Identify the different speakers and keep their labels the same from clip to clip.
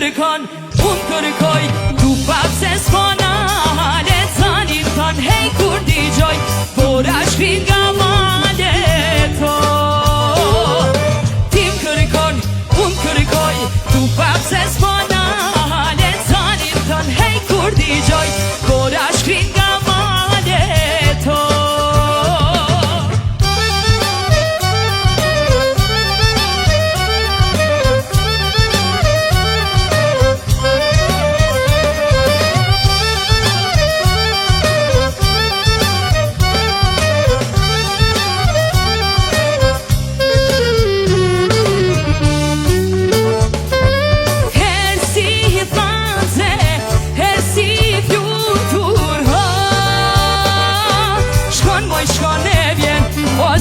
Speaker 1: kërkon, unë kërkoj, tu pak se s'pona hale zanin ton, hej kur digjoj, por a shkrin nga malet to. Tim kërkon, unë kërkoj, tu pak se s'pona hale zanin ton, hej kur digjoj, por a shkrin nga malet to.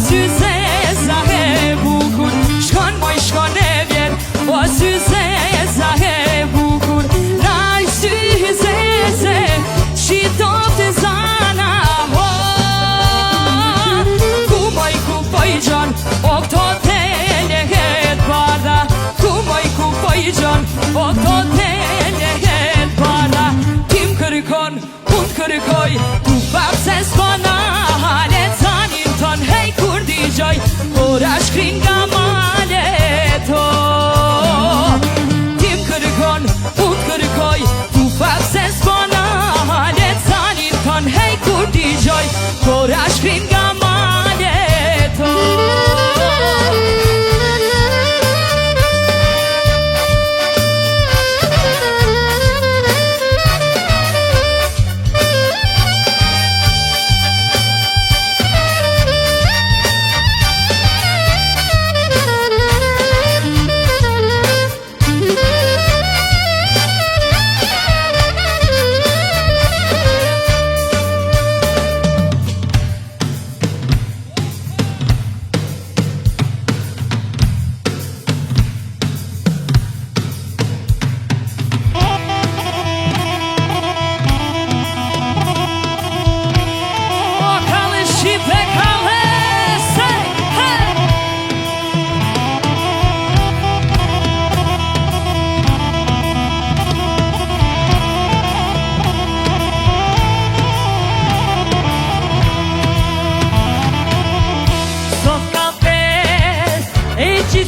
Speaker 1: Syze e bukur, shkon moj shkon e vjen, o syze e bukur, raj syze, qitoft e zana, ku moj ku pojgjon, o këto telehet barda, ku moj ku pojgjon, o këto telehet barda. Tim kërkon, unë kërkoj, tu pak se s'pona halet zanin ton, hej kur digjoj, por a shkrin nga malet to. Tim kërkon, unë kërkoj, tu pak se s'pona halet zanin ton, hej kur digjoj, por a shkrin nga malet to.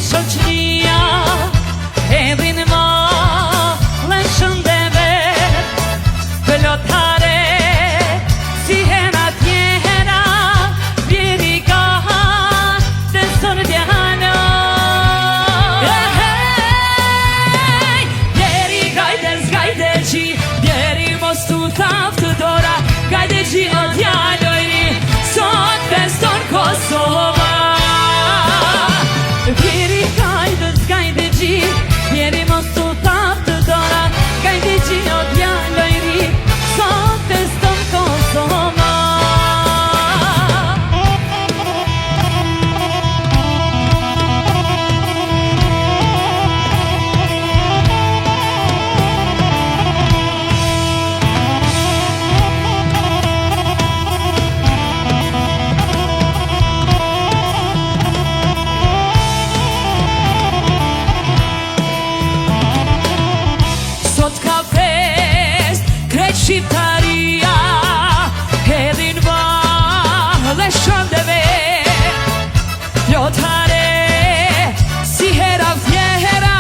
Speaker 1: Shoqnia edhin ma lëshën dhe vet, pëllotare si hera tjera, vjeri ka të sërdjana. Vjeri gajde qi, vjeri mos tu thaftë të dora, gajde qi o djallojri, sot feston Kosova. Vjeri gajde qi, vjeri mos tu thaftë të dora, gajde qi o djallojri, sot feston Kosova. Shqiptaria hedhin va lëshën dhe vet, plotare si hera vjera,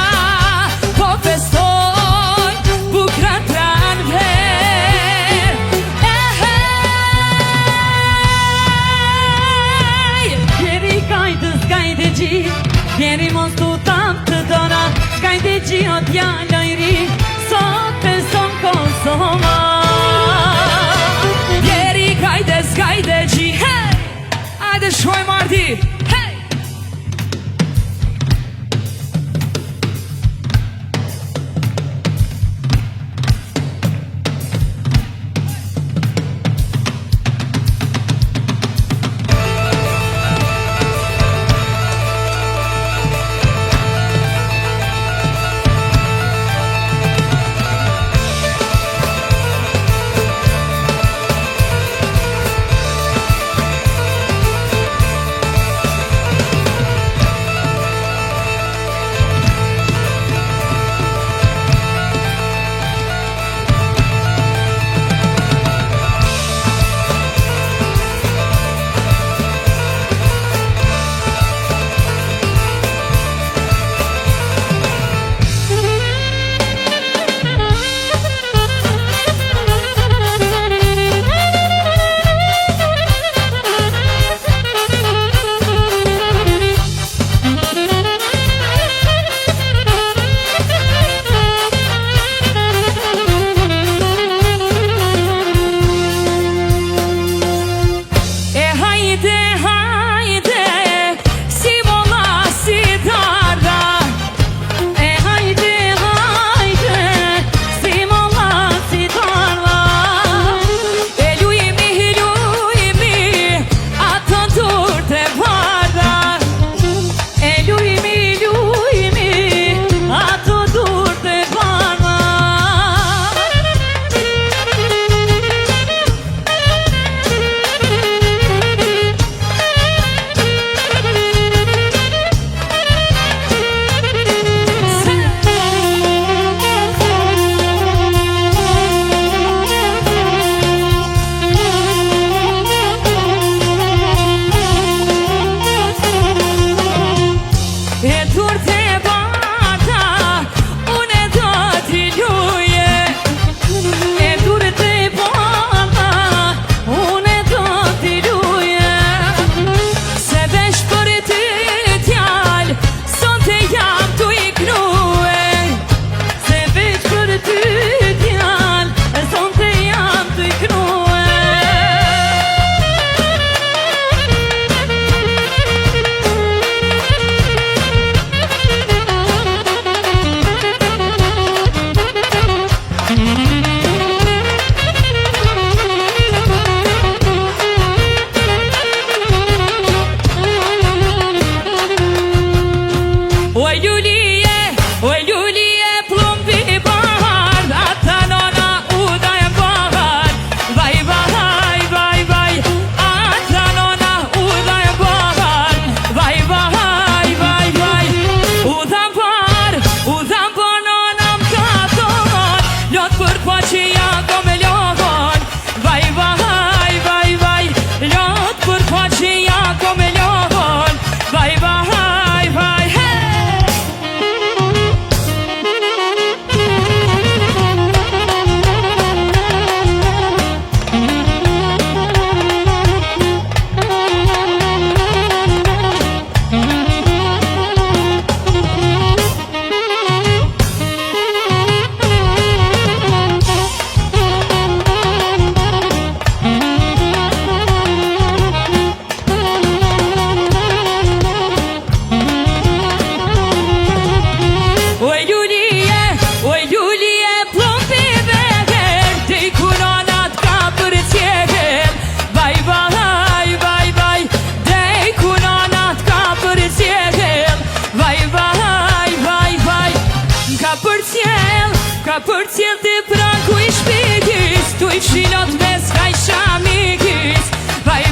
Speaker 1: po festoj bukran pran ver. Vjeri gajde qi, vjeri mos tu thaftë të dora, gajde qi o djallojri, sot feston Kosova. Gajde qi, hey! Ajde shkoj marti, hey! për cjell të praku i shpikis, tu i fshinot me s'ka i shamikis, vaj